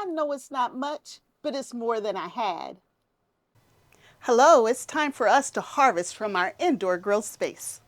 I know it's not much, but it's more than I had. Hello, it's time for us to harvest from our indoor grow space.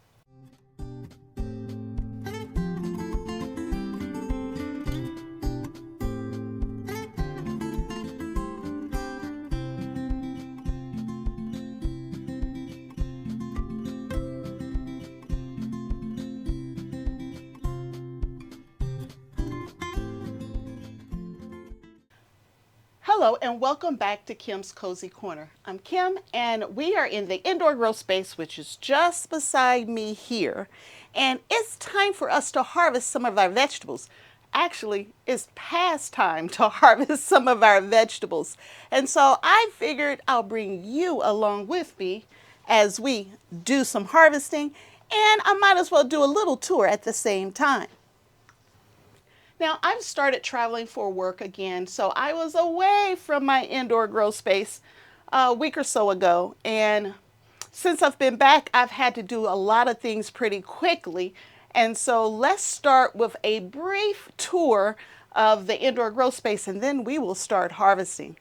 Hello and welcome back to Kim's Cozy Corner. I'm Kim and we are in the indoor grow space, which is just beside me here. And it's time for us to harvest some of our vegetables. Actually, it's past time to harvest some of our vegetables. And so I figured I'll bring you along with me as we do some harvesting, and I might as well do a little tour at the same time. Now, I've started traveling for work again, so I was away from my indoor grow space a week or so ago. And since I've been back, I've had to do a lot of things pretty quickly. And so let's start with a brief tour of the indoor grow space, and then we will start harvesting.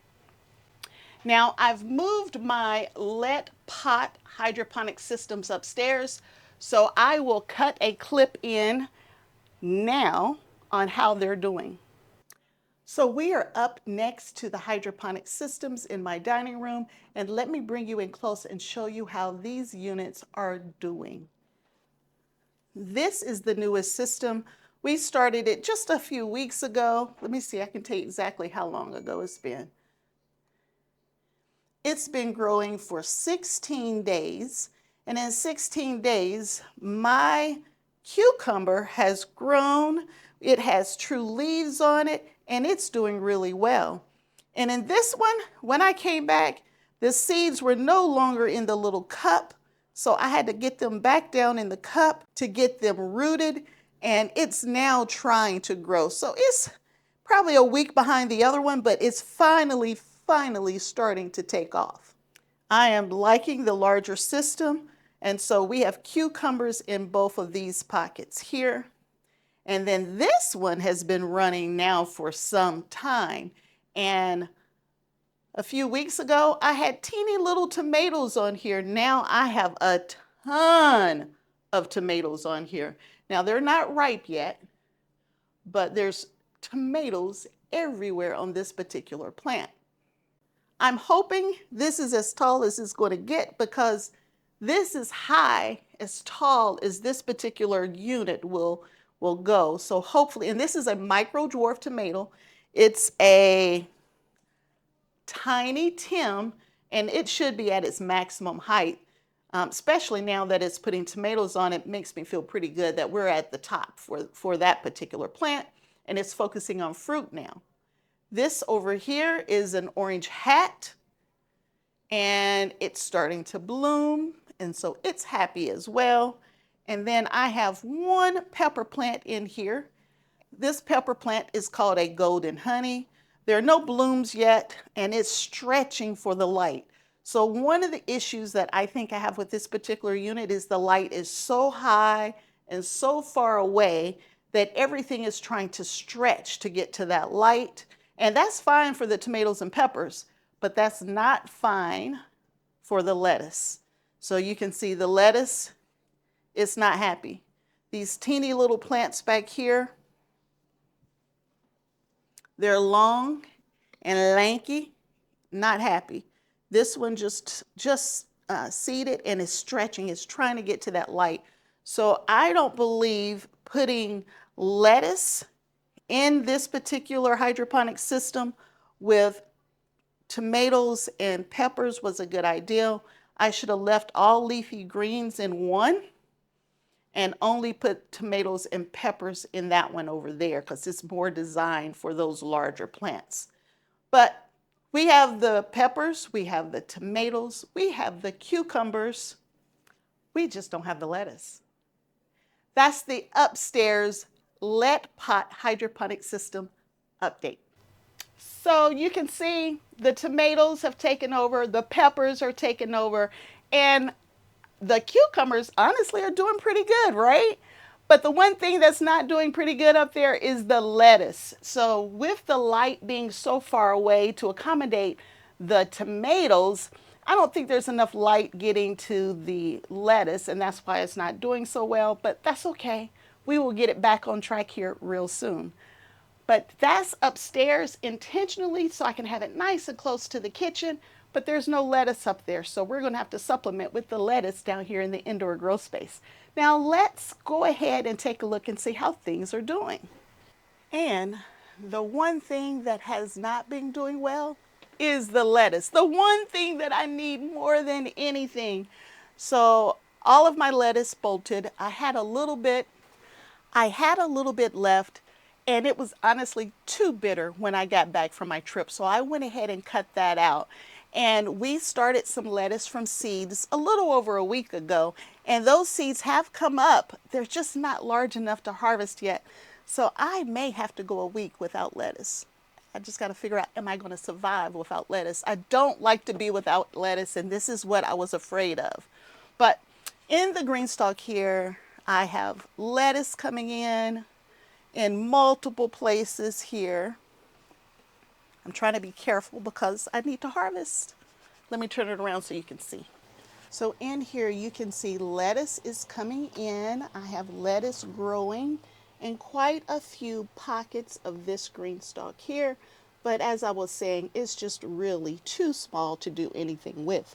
Now, I've moved my lead pot hydroponic systems upstairs, so I will cut a clip in now on how they're doing. So we are up next to the hydroponic systems in my dining room, and let me bring you in close and show you how these units are doing. This is the newest system. We started it just a few weeks ago. Let me see, I can tell you exactly how long ago it's been. It's been growing for 16 days, and in 16 days, my cucumber has grown. It has true leaves on it, and it's doing really well. And in this one, when I came back, the seeds were no longer in the little cup, so I had to get them back down in the cup to get them rooted, and it's now trying to grow. So it's probably a week behind the other one, but it's finally starting to take off. I am liking the larger system, and so we have cucumbers in both of these pockets here. And then this one has been running now for some time. And a few weeks ago, I had teeny little tomatoes on here. Now I have a ton of tomatoes on here. Now they're not ripe yet, but there's tomatoes everywhere on this particular plant. I'm hoping this is as tall as it's going to get, because this is high, as tall as this particular unit will go. So hopefully, and this is a micro dwarf tomato. It's a tiny Tim, and it should be at its maximum height. Especially now that it's putting tomatoes on, it makes me feel pretty good that we're at the top for that particular plant, and it's focusing on fruit now. This over here is an orange hat, and it's starting to bloom, and so it's happy as well. And then I have one pepper plant in here. This pepper plant is called a golden honey. There are no blooms yet, and it's stretching for the light. So one of the issues that I think I have with this particular unit is the light is so high and so far away that everything is trying to stretch to get to that light. And that's fine for the tomatoes and peppers, but that's not fine for the lettuce. So you can see the lettuce, it's not happy. These teeny little plants back here, they're long and lanky, not happy. This one just seeded and is stretching, it's trying to get to that light. So I don't believe putting lettuce in this particular hydroponic system with tomatoes and peppers was a good idea. I should have left all leafy greens in one and only put tomatoes and peppers in that one over there, because it's more designed for those larger plants. But we have the peppers, we have the tomatoes, we have the cucumbers. We just don't have the lettuce. That's the upstairs lead pot hydroponic system update. So you can see the tomatoes have taken over, the peppers are taken over, and the cucumbers honestly are doing pretty good, right? But the one thing that's not doing pretty good up there is the lettuce. So with the light being so far away to accommodate the tomatoes, I don't think there's enough light getting to the lettuce, and that's why it's not doing so well, but that's okay. We will get it back on track here real soon. But that's upstairs intentionally so I can have it nice and close to the kitchen, but there's no lettuce up there. So we're going to have to supplement with the lettuce down here in the indoor grow space. Now let's go ahead and take a look and see how things are doing. And the one thing that has not been doing well is the lettuce. The one thing that I need more than anything. So all of my lettuce bolted. I had a little bit left, and it was honestly too bitter when I got back from my trip. So I went ahead and cut that out. And we started some lettuce from seeds a little over a week ago, and those seeds have come up. They're just not large enough to harvest yet. So I may have to go a week without lettuce. I just got to figure out, am I going to survive without lettuce? I don't like to be without lettuce, and this is what I was afraid of. But in the GreenStalk here, I have lettuce coming in multiple places here. I'm trying to be careful because I need to harvest. Let me turn it around so you can see. So in here you can see lettuce is coming in. I have lettuce growing in quite a few pockets of this GreenStalk here. But as I was saying, it's just really too small to do anything with.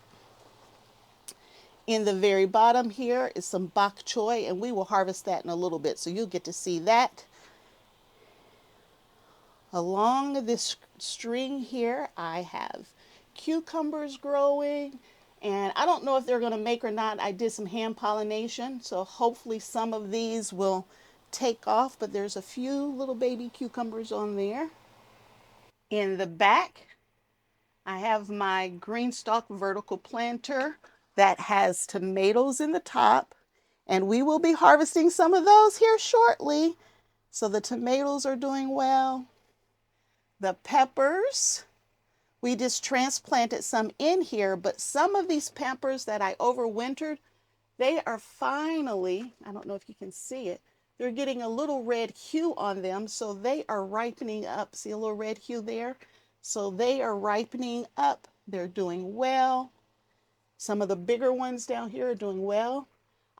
In the very bottom here is some bok choy, and we will harvest that in a little bit. So you'll get to see that. Along this string here, I have cucumbers growing, and I don't know if they're going to make or not. I did some hand pollination, so hopefully some of these will take off, but there's a few little baby cucumbers on there. In the back, I have my GreenStalk vertical planter that has tomatoes in the top, and we will be harvesting some of those here shortly. So the tomatoes are doing well. The peppers, we just transplanted some in here, but some of these peppers that I overwintered, they are finally, I don't know if you can see it, they're getting a little red hue on them, so they are ripening up. See a little red hue there? So they are ripening up. They're doing well. Some of the bigger ones down here are doing well.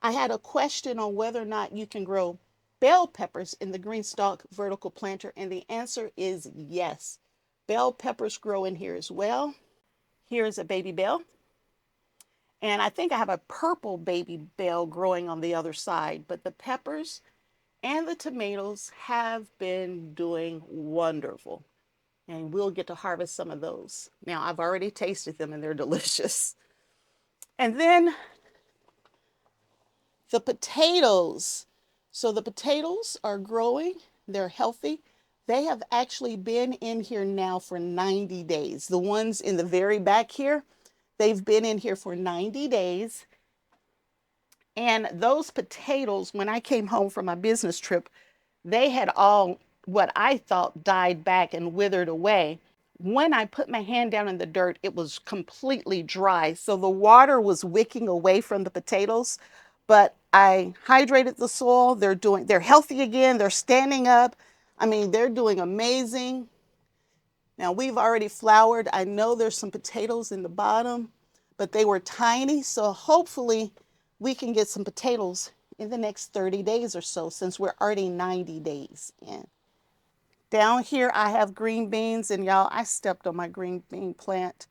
I had a question on whether or not you can grow bell peppers in the GreenStalk vertical planter, and the answer is yes. Bell peppers grow in here as well. Here's a baby bell. And I think I have a purple baby bell growing on the other side, but the peppers and the tomatoes have been doing wonderful. And we'll get to harvest some of those. Now, I've already tasted them and they're delicious. And then the potatoes. So the potatoes are growing. They're healthy. They have actually been in here now for 90 days. The ones in the very back here, they've been in here for 90 days. And those potatoes, when I came home from my business trip, they had all what I thought died back and withered away. When I put my hand down in the dirt, it was completely dry. So the water was wicking away from the potatoes, but I hydrated the soil. They're healthy again. They're standing up. I mean, they're doing amazing. Now we've already flowered. I know there's some potatoes in the bottom, but they were tiny. So hopefully we can get some potatoes in the next 30 days or so, since we're already 90 days in. Down here, I have green beans, and y'all, I stepped on my green bean plant.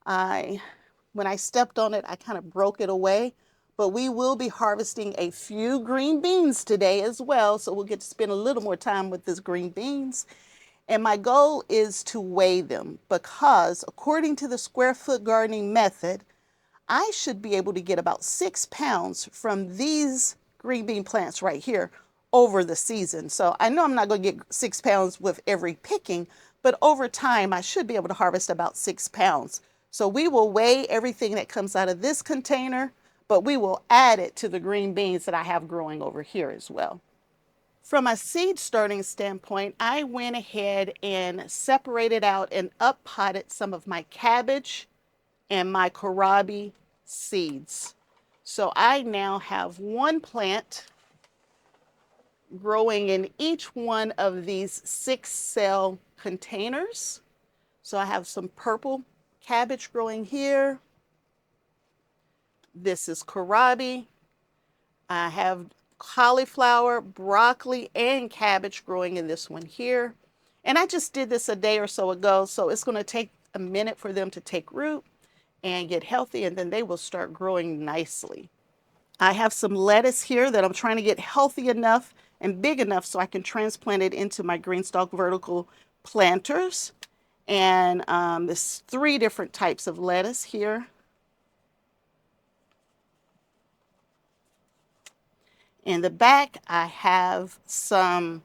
When I stepped on it, I kind of broke it away, but we will be harvesting a few green beans today as well. So we'll get to spend a little more time with this green beans. And my goal is to weigh them, because according to the square foot gardening method, I should be able to get about 6 pounds from these green bean plants right here over the season. So I know I'm not going to get 6 pounds with every picking, but over time I should be able to harvest about 6 pounds. So we will weigh everything that comes out of this container, but we will add it to the green beans that I have growing over here as well. From a seed starting standpoint, I went ahead and separated out and up potted some of my cabbage and my kohlrabi seeds. So I now have one plant growing in each one of these 6-cell containers. So I have some purple cabbage growing here. This is kohlrabi. I have cauliflower, broccoli, and cabbage growing in this one here. And I just did this a day or so ago, so it's going to take a minute for them to take root and get healthy, and then they will start growing nicely. I have some lettuce here that I'm trying to get healthy enough and big enough so I can transplant it into my GreenStalk vertical planters. And there's 3 different types of lettuce here. In the back, I have some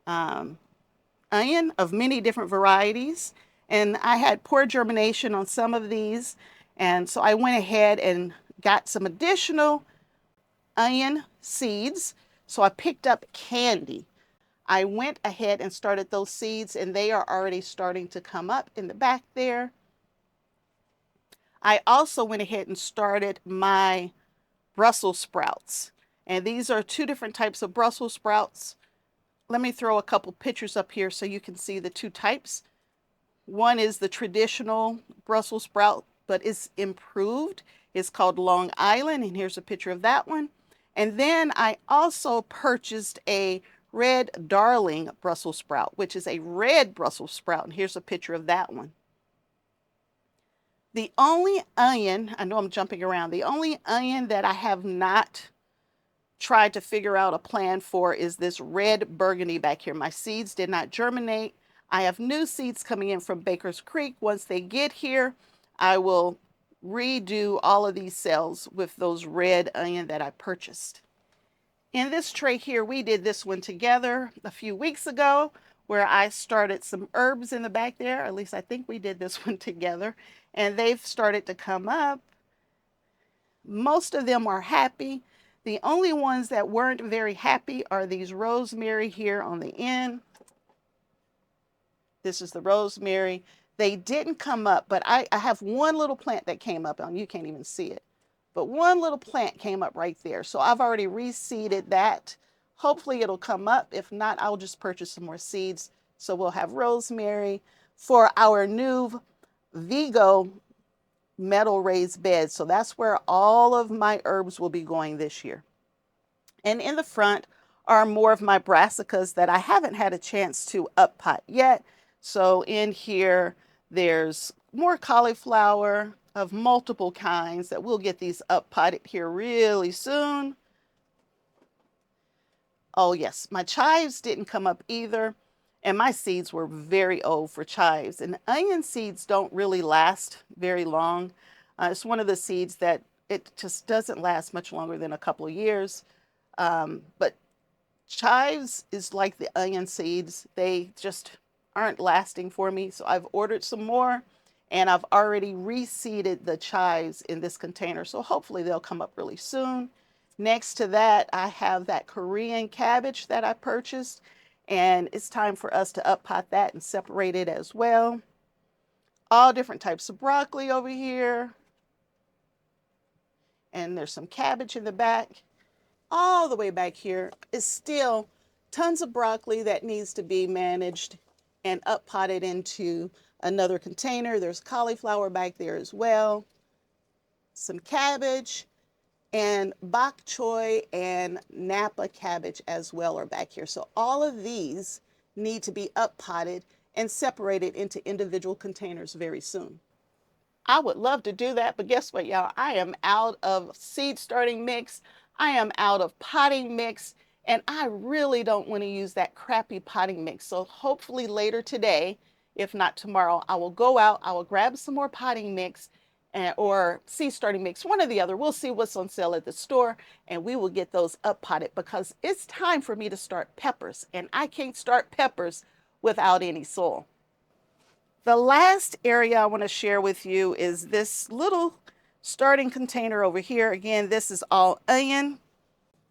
onion of many different varieties. And I had poor germination on some of these. And so I went ahead and got some additional onion seeds. So I picked up candy. I went ahead and started those seeds, and they are already starting to come up in the back there. I also went ahead and started my Brussels sprouts. And these are 2 different types of Brussels sprouts. Let me throw a couple pictures up here so you can see the 2 types. One is the traditional Brussels sprout, but it's improved. It's called Long Island, and here's a picture of that one. And then I also purchased a red darling Brussels sprout, which is a red Brussels sprout, and here's a picture of that one. The only onion, I know I'm jumping around, the only onion that I have not tried to figure out a plan for is this red burgundy back here. My seeds did not germinate. I have new seeds coming in from Baker's Creek. Once they get here, I will redo all of these cells with those red onion that I purchased. In this tray here, we did this one together a few weeks ago where I started some herbs in the back there. At least I think we did this one together, and they've started to come up. Most of them are happy. The only ones that weren't very happy are these rosemary here on the end. This is the rosemary. They didn't come up, but I have one little plant that came up, and you can't even see it. But one little plant came up right there. So I've already reseeded that. Hopefully it'll come up. If not, I'll just purchase some more seeds. So we'll have rosemary for our new Vigo metal raised bed. So that's where all of my herbs will be going this year. And in the front are more of my brassicas that I haven't had a chance to up pot yet. So in here, there's more cauliflower of multiple kinds that we'll get these up potted here really soon. Oh yes, my chives didn't come up either. And my seeds were very old for chives. And onion seeds don't really last very long. It's one of the seeds that it just doesn't last much longer than a couple of years. But chives is like the onion seeds. They just aren't lasting for me. So I've ordered some more, and I've already reseeded the chives in this container. So hopefully they'll come up really soon. Next to that, I have that Korean cabbage that I purchased, and it's time for us to up pot that and separate it as well. All different types of broccoli over here. And there's some cabbage in the back. All the way back here is still tons of broccoli that needs to be managed and up potted into another container. There's cauliflower back there as well. Some cabbage. And bok choy and Napa cabbage as well are back here. So all of these need to be up potted and separated into individual containers very soon. I would love to do that, but guess what, y'all? I am out of seed starting mix. I am out of potting mix, and I really don't want to use that crappy potting mix. So hopefully later today, if not tomorrow, I will go out, I will grab some more potting mix or seed starting mix, one or the other. We'll see what's on sale at the store, and we will get those up potted because it's time for me to start peppers, and I can't start peppers without any soil. The last area I want to share with you is this little starting container over here. Again, this is all onion.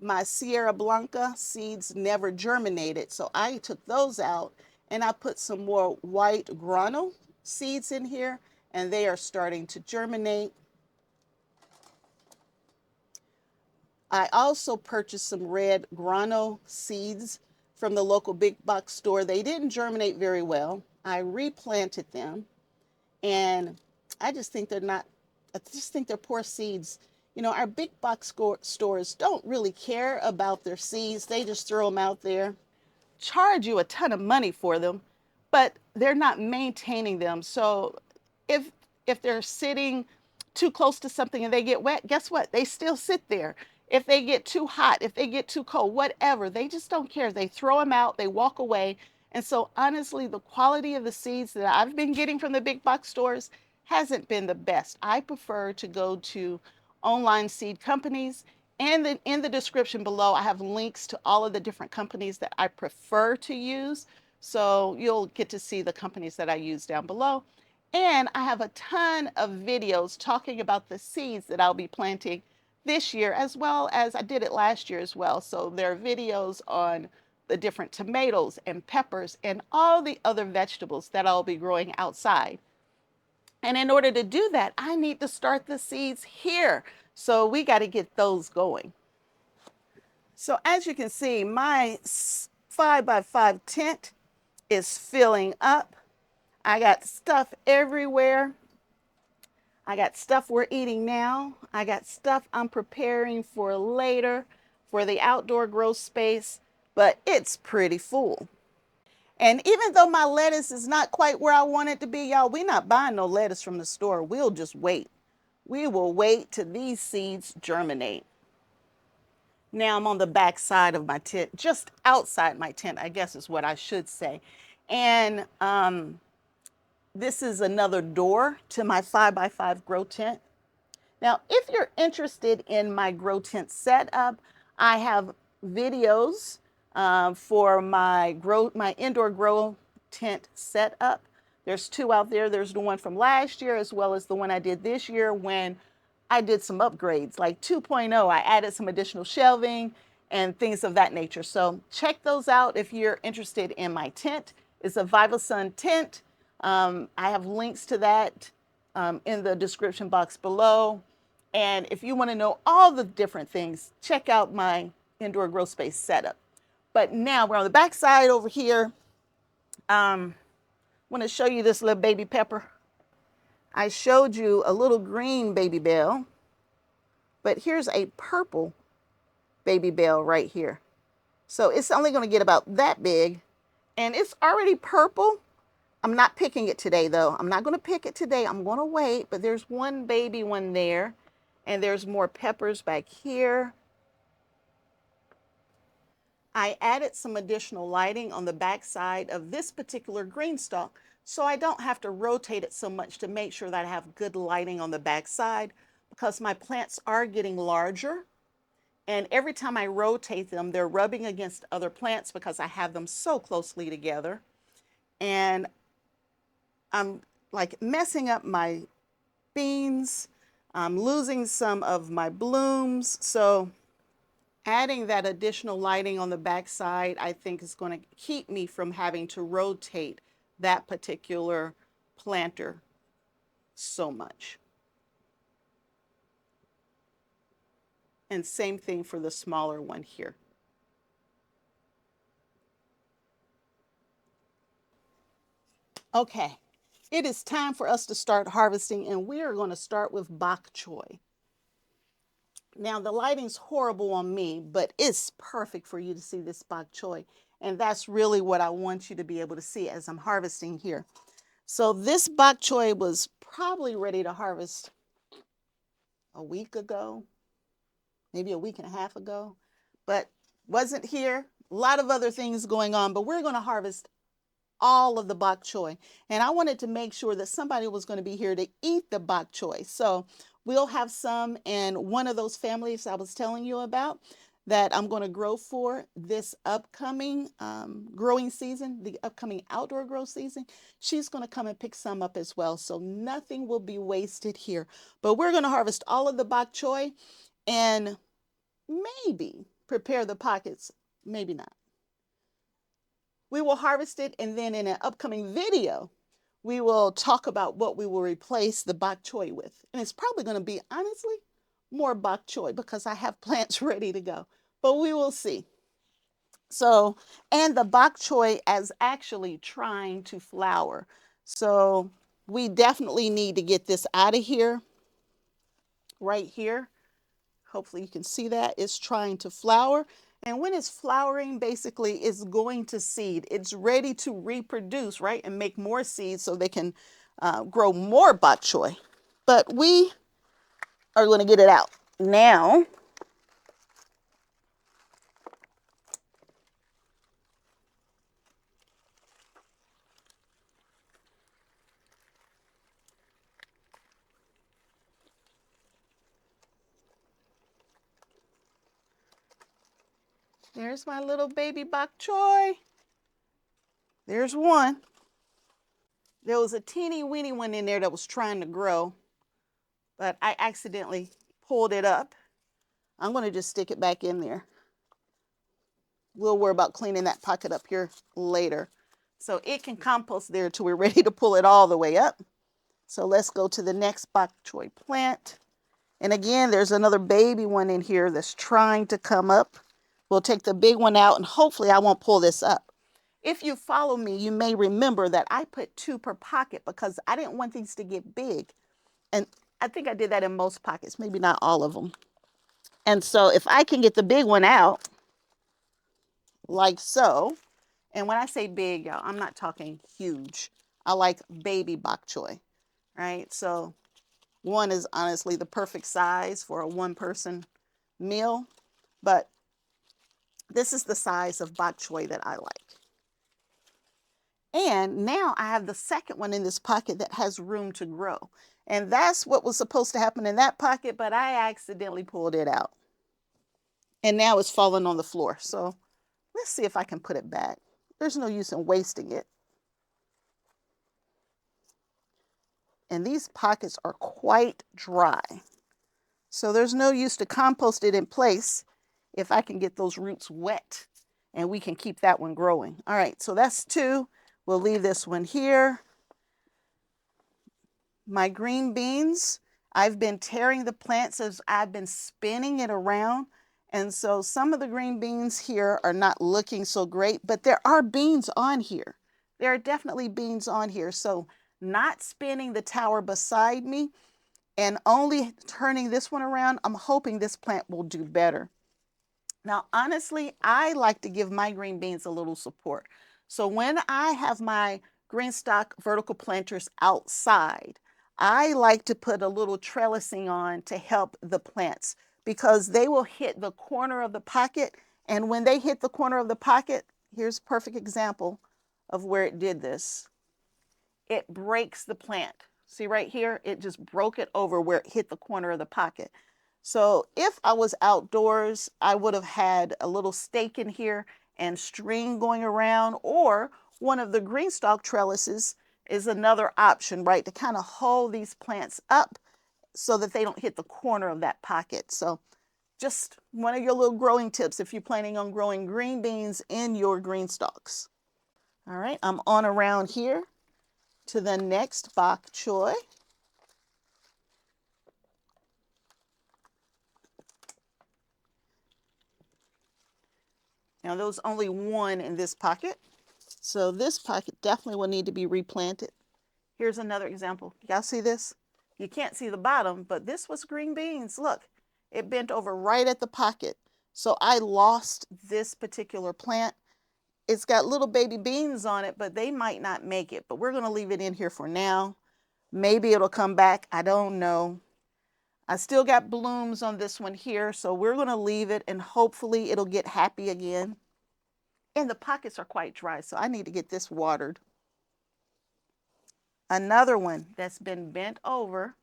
My Sierra Blanca seeds never germinated, so I took those out and I put some more white guano seeds in here, and they are starting to germinate. I also purchased some red grano seeds from the local big box store. They didn't germinate very well. I replanted them, and I just think they're not, I just think they're poor seeds. You know, our big box stores don't really care about their seeds. They just throw them out there, charge you a ton of money for them, but they're not maintaining them. So if if they're sitting too close to something and they get wet, guess what? They still sit there. If they get too hot, if they get too cold, whatever, they just don't care. They throw them out, they walk away. And so honestly, the quality of the seeds that I've been getting from the big box stores hasn't been the best. I prefer to go to online seed companies. And then in the description below, I have links to all of the different companies that I prefer to use. So you'll get to see the companies that I use down below. And I have a ton of videos talking about the seeds that I'll be planting this year, as well as I did it last year as well. So there are videos on the different tomatoes and peppers and all the other vegetables that I'll be growing outside. And in order to do that, I need to start the seeds here. So we got to get those going. So as you can see, my 5x5 tent is filling up. I got stuff everywhere. I got stuff we're eating now. I got stuff I'm preparing for later for the outdoor grow space, but it's pretty full. And even though my lettuce is not quite where I want it to be, y'all, we're not buying no lettuce from the store. We'll just wait. We will wait till these seeds germinate. Now I'm on the back side of my tent, just outside my tent, I guess is what I should say. And this is another door to my 5x5 grow tent. Now, if you're interested in my grow tent setup, I have videos for my indoor grow tent setup. There's two out there. There's the one from last year as well as the one I did this year when I did some upgrades, like 2.0. I added some additional shelving and things of that nature. So check those out if you're interested in my tent. It's a Vivasun tent. I have links to that in the description box below. And if you want to know all the different things, check out my indoor grow space setup. But now we're on the back side over here. I want to show you this little baby pepper. I showed you a little green baby bell, but here's a purple baby bell right here. So it's only going to get about that big, and it's already purple. I'm not picking it today, though. I'm not going to pick it today. I'm going to wait, but there's one baby one there, and there's more peppers back here. I added some additional lighting on the back side of this particular GreenStalk, so I don't have to rotate it so much to make sure that I have good lighting on the back side, because my plants are getting larger. And every time I rotate them, they're rubbing against other plants because I have them so closely together. And I'm like messing up my beans. I'm losing some of my blooms. So adding that additional lighting on the back side, I think is going to keep me from having to rotate that particular planter so much. And same thing for the smaller one here. Okay, it is time for us to start harvesting, and we are going to start with bok choy. Now, the lighting's horrible on me, but it's perfect for you to see this bok choy. And that's really what I want you to be able to see as I'm harvesting here. So this bok choy was probably ready to harvest a week ago, maybe a week and a half ago, but wasn't here. A lot of other things going on, but we're going to harvest all of the bok choy. And I wanted to make sure that somebody was going to be here to eat the bok choy. So we'll have some in one of those families I was telling you about that I'm going to grow for this upcoming growing season, the upcoming outdoor grow season. She's going to come and pick some up as well. So nothing will be wasted here. But we're going to harvest all of the bok choy and maybe prepare the pockets, maybe not. We will harvest it, and then in an upcoming video, we will talk about what we will replace the bok choy with. And it's probably going to be, honestly, more bok choy because I have plants ready to go, but we will see. So, and the bok choy is actually trying to flower. So we definitely need to get this out of here, right here. Hopefully you can see that. It's trying to flower. And when it's flowering, basically it's going to seed. It's ready to reproduce, right? And make more seeds so they can grow more bok choy. But we are going to get it out now. There's my little baby bok choy. There's one. There was a teeny weeny one in there that was trying to grow, but I accidentally pulled it up. I'm going to just stick it back in there. We'll worry about cleaning that pocket up here later. So it can compost there till we're ready to pull it all the way up. So let's go to the next bok choy plant. And again, there's another baby one in here that's trying to come up. We'll take the big one out and hopefully I won't pull this up. If you follow me, you may remember that I put 2 per pocket because I didn't want these to get big. And I think I did that in most pockets, maybe not all of them. And so if I can get the big one out, like so, and when I say big, y'all, I'm not talking huge. I like baby bok choy, right? So one is honestly the perfect size for a 1-person meal, but this is the size of bok choy that I like. And now I have the second one in this pocket that has room to grow. And that's what was supposed to happen in that pocket, but I accidentally pulled it out. And now it's falling on the floor. So let's see if I can put it back. There's no use in wasting it. And these pockets are quite dry. So there's no use to compost it in place if I can get those roots wet and we can keep that one growing. All right, so that's 2. We'll leave this one here. My green beans, I've been tearing the plants as I've been spinning it around. And so some of the green beans here are not looking so great, but there are beans on here. There are definitely beans on here. So not spinning the tower beside me and only turning this one around, I'm hoping this plant will do better. Now, honestly, I like to give my green beans a little support. So when I have my GreenStalk vertical planters outside, I like to put a little trellising on to help the plants because they will hit the corner of the pocket. And when they hit the corner of the pocket, here's a perfect example of where it did this. It breaks the plant. See right here, it just broke it over where it hit the corner of the pocket. So if I was outdoors, I would have had a little stake in here and string going around, or one of the GreenStalk trellises is another option, right, to kind of hold these plants up so that they don't hit the corner of that pocket. So just one of your little growing tips if you're planning on growing green beans in your GreenStalks. All right, I'm on around here to the next bok choy. Now there's only one in this pocket. So this pocket definitely will need to be replanted. Here's another example. Y'all see this? You can't see the bottom, but this was green beans. Look, it bent over right at the pocket. So I lost this particular plant. It's got little baby beans on it, but they might not make it. But we're going to leave it in here for now. Maybe it'll come back. I don't know. I still got blooms on this one here, so we're going to leave it and hopefully it'll get happy again. And the pockets are quite dry, so I need to get this watered. Another one that's been bent over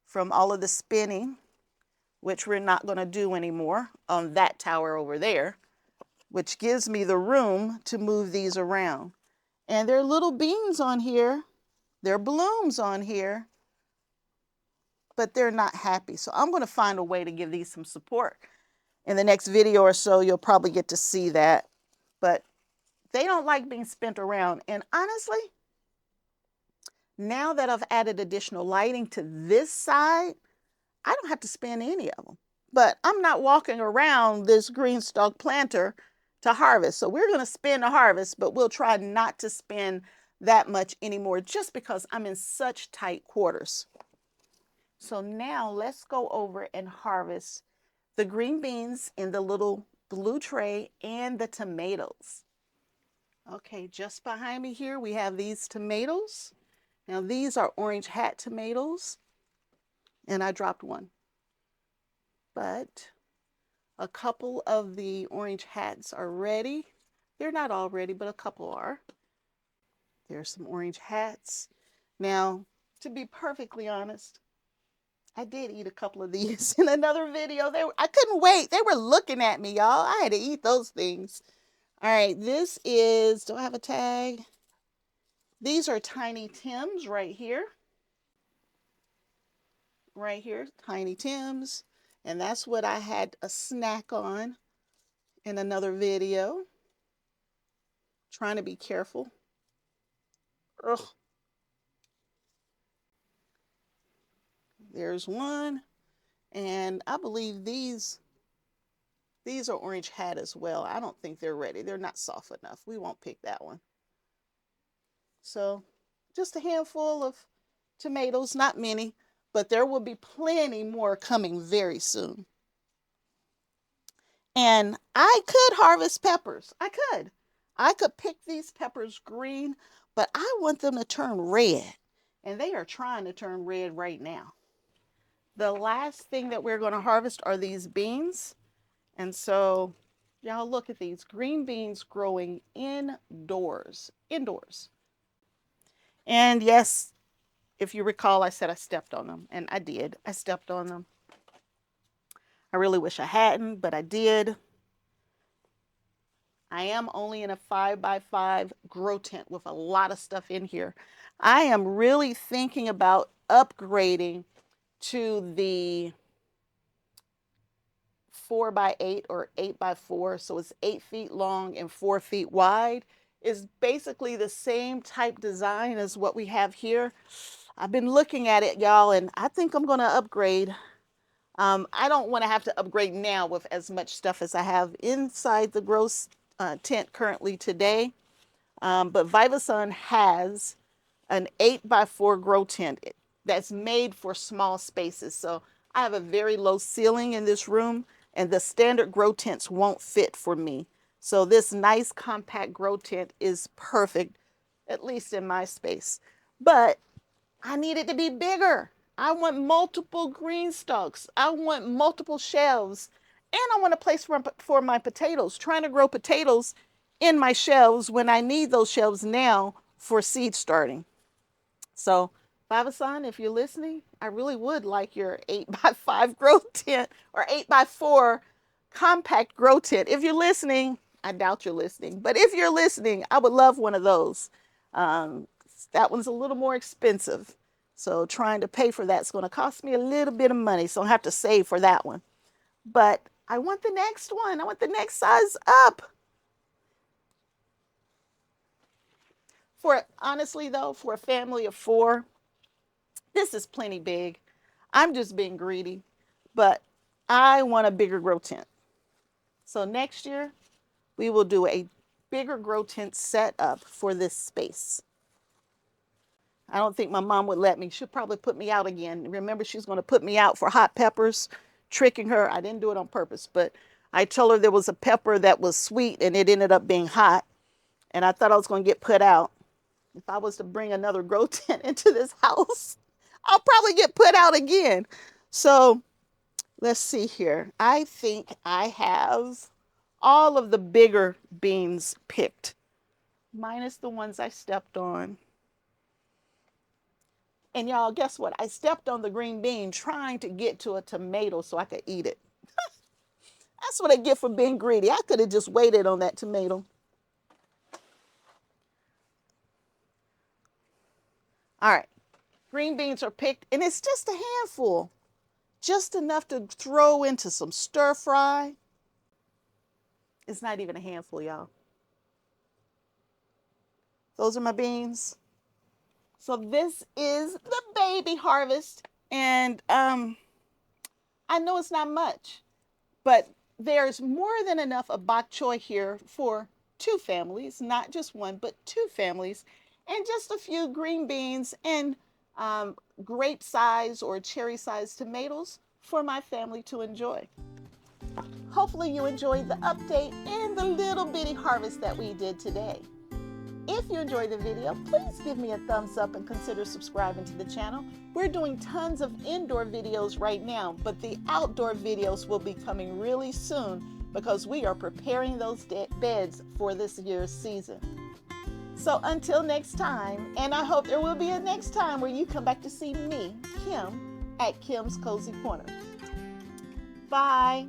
from all of the spinning, which we're not going to do anymore on that tower over there, which gives me the room to move these around. And there are little beans on here. There are blooms on here, but they're not happy. So I'm going to find a way to give these some support. In the next video or so, you'll probably get to see that. But they don't like being spent around. And honestly, now that I've added additional lighting to this side, I don't have to spend any of them. But I'm not walking around this GreenStalk planter to harvest. So we're going to spend a harvest, but we'll try not to spend that much anymore just because I'm in such tight quarters. So now let's go over and harvest the green beans in the little blue tray and the tomatoes. Okay, just behind me here, we have these tomatoes. Now these are orange hat tomatoes, and I dropped one. But a couple of the orange hats are ready. They're not all ready, but a couple are. There's some orange hats. Now, to be perfectly honest, I did eat a couple of these in another video. I couldn't wait. They were looking at me, y'all. I had to eat those things. All right, this is, do I have a tag? These are Tiny Tims right here. Right here, Tiny Tims. And that's what I had a snack on in another video. Trying to be careful. Ugh. There's one. And I believe these are orange hat as well. I don't think they're ready. They're not soft enough. We won't pick that one. So just a handful of tomatoes, not many, but there will be plenty more coming very soon. And I could harvest peppers. I could pick these peppers green, but I want them to turn red. And they are trying to turn red right now. The last thing that we're going to harvest are these beans. And so y'all look at these green beans growing indoors. And yes, if you recall, I said I stepped on them, and I did. I stepped on them. I really wish I hadn't, but I did. I am only in a 5x5 grow tent with a lot of stuff in here. I am really thinking about upgrading to the 4x8 or 8x4. So it's 8 feet long and 4 feet wide. It's basically the same type design as what we have here. I've been looking at it, y'all, and I think I'm going to upgrade. I don't want to have to upgrade now with as much stuff as I have inside the grow tent currently today. But Vivasun has an 8x4 grow tent that's made for small spaces. So I have a very low ceiling in this room, and the standard grow tents won't fit for me. So this nice compact grow tent is perfect, at least in my space. But I need it to be bigger. I want multiple green stalks. I want multiple shelves. And I want a place for my potatoes. Trying to grow potatoes in my shelves when I need those shelves now for seed starting. So, Vivasun, if you're listening, I really would like your 8x5 grow tent or 8x4 compact grow tent. If you're listening, I doubt you're listening, but if you're listening, I would love one of those. That one's a little more expensive. So trying to pay for that's going to cost me a little bit of money. So I have to save for that one. But I want the next one. I want the next size up. Honestly though, for a family of 4, this is plenty big. I'm just being greedy, but I want a bigger grow tent. So next year, we will do a bigger grow tent setup for this space. I don't think my mom would let me. She'll probably put me out again. Remember, she's going to put me out for hot peppers, tricking her. I didn't do it on purpose, but I told her there was a pepper that was sweet and it ended up being hot. And I thought I was going to get put out. If I was to bring another grow tent into this house, I'll probably get put out again. So let's see here. I think I have all of the bigger beans picked, minus the ones I stepped on. And y'all, guess what? I stepped on the green bean trying to get to a tomato so I could eat it. That's what I get for being greedy. I could have just waited on that tomato. All right, green beans are picked, and it's just a handful. Just enough to throw into some stir fry. It's not even a handful, y'all. Those are my beans. So this is the baby harvest. And I know it's not much, but there's more than enough of bok choy here for two families, not just one, but two families, and just a few green beans and grape size or cherry size tomatoes for my family to enjoy. Hopefully you enjoyed the update and the little bitty harvest that we did today. If you enjoyed the video, please give me a thumbs up and consider subscribing to the channel. We're doing tons of indoor videos right now, but the outdoor videos will be coming really soon because we are preparing those beds for this year's season. So until next time, and I hope there will be a next time where you come back to see me, Kim, at Kim's Cozy Corner. Bye.